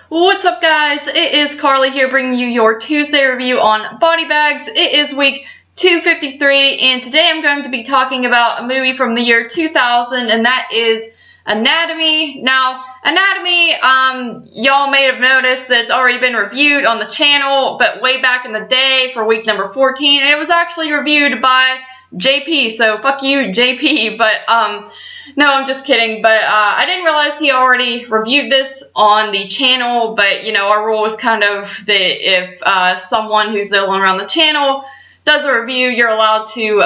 What's up, guys? It is Carly here bringing you your Tuesday review on Body Bags. It is week 253, and today I'm going to be talking about a movie from the year 2000, and that is Anatomy. Now, Anatomy, y'all may have noticed that it's already been reviewed on the channel, but way back in the day for week number 14, and it was actually reviewed by JP, so fuck you, JP, but, no, I'm just kidding, but I didn't realize he already reviewed this on the channel, but, you know, our rule is kind of that if someone who's no longer on the channel does a review, you're allowed to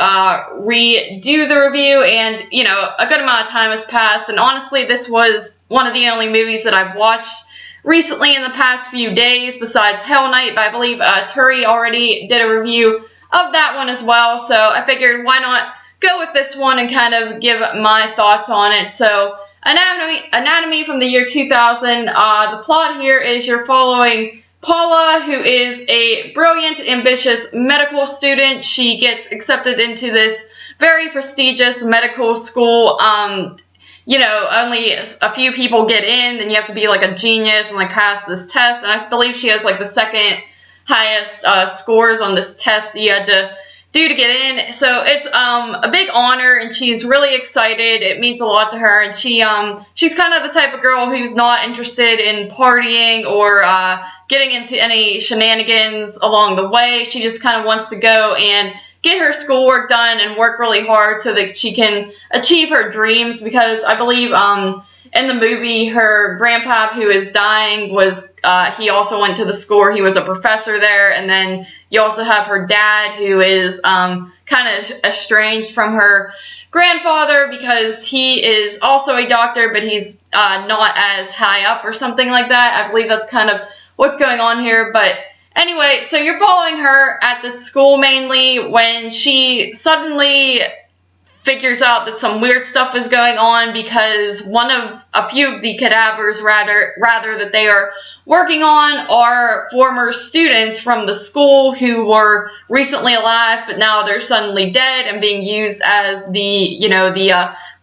redo the review, and, you know, a good amount of time has passed, and honestly, this was one of the only movies that I've watched recently in the past few days, besides Hell Night, but I believe Turi already did a review of that one as well, so I figured why not go with this one and kind of give my thoughts on it. So, Anatomy from the year 2000. The plot here is you're following Paula, who is a brilliant, ambitious medical student. She gets accepted into this very prestigious medical school. You know, only a few people get in, and you have to be like a genius and like pass this test. And I believe she has like the second highest scores on this test you had to do to get in. So it's a big honor, and she's really excited. It means a lot to her, and she's kind of the type of girl who's not interested in partying or getting into any shenanigans along the way. She just kind of wants to go and get her schoolwork done and work really hard so that she can achieve her dreams, because I believe in the movie her grandpa, who is dying, was he also went to the school where he was a professor there, and then you also have her dad, who is kind of estranged from her grandfather because he is also a doctor, but he's not as high up or something like that. I believe that's kind of what's going on here, but anyway, so you're following her at the school mainly when she suddenly figures out that some weird stuff is going on, because a few of the cadavers rather that they are working on are former students from the school who were recently alive, but now they're suddenly dead and being used as the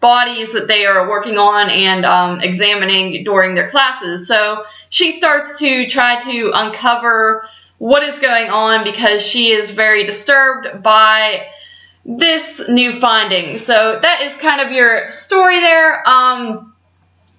bodies that they are working on and examining during their classes. So she starts to try to uncover what is going on because she is very disturbed by this new finding. So that is kind of your story there.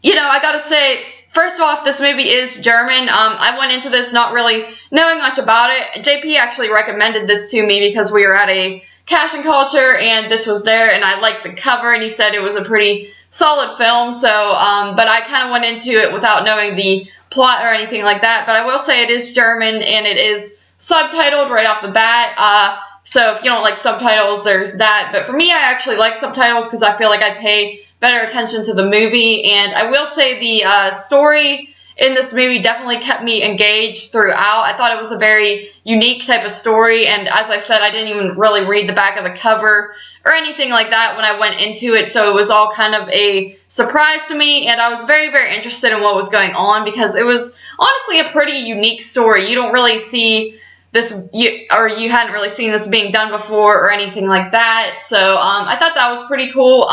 You know, I gotta say, first off, this movie is German. I went into this not really knowing much about it. JP actually recommended this to me because we were at a Cash and Culture and this was there, and I liked the cover, and he said it was a pretty solid film. So, but I kind of went into it without knowing the plot or anything like that. But I will say it is German, and it is subtitled right off the bat. So if you don't like subtitles, there's that. But for me, I actually like subtitles because I feel like I pay better attention to the movie. And I will say the story in this movie definitely kept me engaged throughout. I thought it was a very unique type of story. And as I said, I didn't even really read the back of the cover or anything like that when I went into it. So it was all kind of a surprise to me. And I was very, very interested in what was going on because it was honestly a pretty unique story. You don't really see this, you hadn't really seen this being done before or anything like that. So I thought that was pretty cool.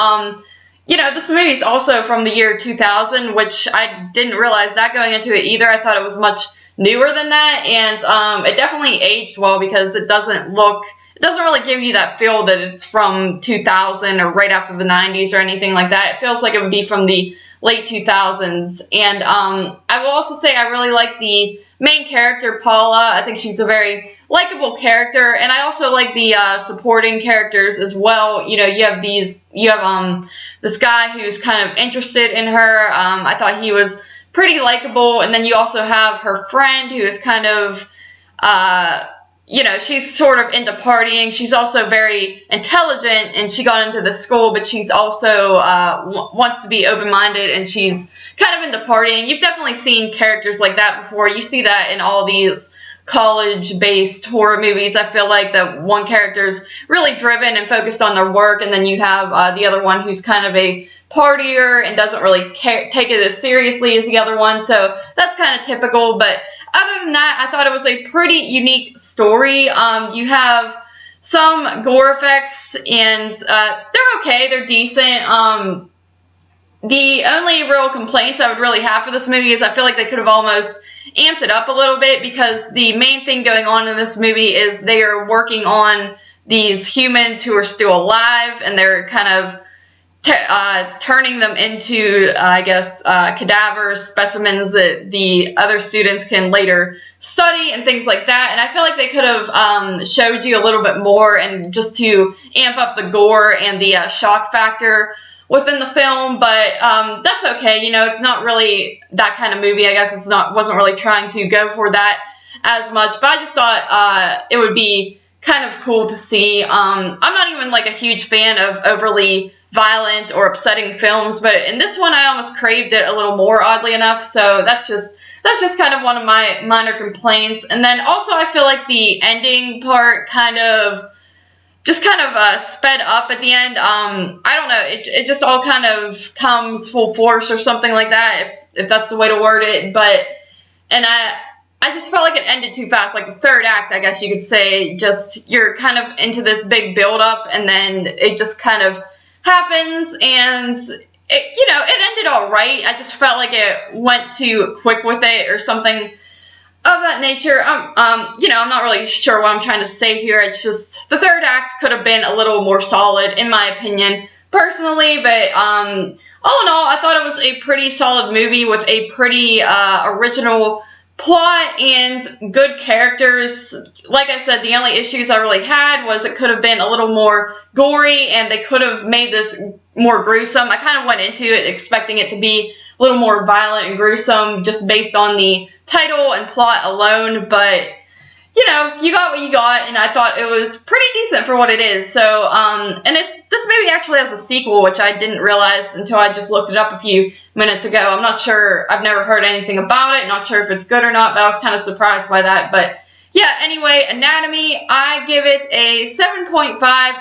You know, this movie is also from the year 2000, which I didn't realize that going into it either. I thought it was much newer than that, and it definitely aged well because it doesn't really give you that feel that it's from 2000 or right after the 90s or anything like that. It feels like it would be from the late 2000s. And I will also say I really like the main character, Paula. I think she's a very likable character, and I also like the supporting characters as well. You know, you have this guy who's kind of interested in her. I thought he was pretty likable, and then you also have her friend who is kind of you know, she's sort of into partying. She's also very intelligent, and she got into the school, but she's also wants to be open-minded, and she's kind of into partying. You've definitely seen characters like that before. You see that in all these college-based horror movies. I feel like that one character is really driven and focused on their work, and then you have the other one who's kind of a partier and doesn't really take it as seriously as the other one. So that's kind of typical, but other than that, I thought it was a pretty unique story. You have some gore effects, and they're okay. They're decent. The only real complaints I would really have for this movie is I feel like they could have almost amped it up a little bit, because the main thing going on in this movie is they are working on these humans who are still alive, and they're kind of turning them into, I guess, cadavers, specimens that the other students can later study and things like that. And I feel like they could have showed you a little bit more, and just to amp up the gore and the shock factor within the film. But that's okay. You know, it's not really that kind of movie. I guess wasn't really trying to go for that as much. But I just thought it would be kind of cool to see. I'm not even like a huge fan of overly violent or upsetting films, but in this one I almost craved it a little more, oddly enough. So that's just kind of one of my minor complaints. And then also I feel like the ending part kind of sped up at the end. I don't know, it just all kind of comes full force or something like that, if that's the way to word it. And I just felt like it ended too fast. Like the third act, I guess you could say, just you're kind of into this big build up, and then it just kind of happens, and it ended all right. I just felt like it went too quick with it or something of that nature. I'm not really sure what I'm trying to say here. It's just the third act could have been a little more solid, in my opinion, personally. But all in all, I thought it was a pretty solid movie with a pretty original plot and good characters. Like I said, the only issues I really had was it could have been a little more gory, and they could have made this more gruesome. I kind of went into it expecting it to be a little more violent and gruesome just based on the title and plot alone, but you got what you got, and I thought it was pretty decent for what it is. So, and this movie actually has a sequel, which I didn't realize until I just looked it up a few minutes ago. I'm not sure, I've never heard anything about it, not sure if it's good or not, but I was kind of surprised by that. But yeah, anyway, Anatomy, I give it a 7.5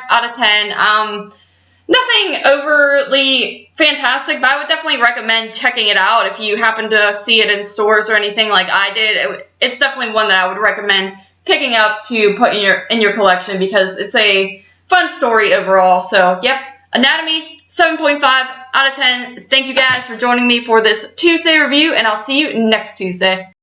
out of 10. Nothing overly fantastic, but I would definitely recommend checking it out if you happen to see it in stores or anything like I did. It's definitely one that I would recommend picking up to put in your collection, because it's a fun story overall. So, yep, Anatomy, 7.5 out of 10. Thank you guys for joining me for this Tuesday review, and I'll see you next Tuesday.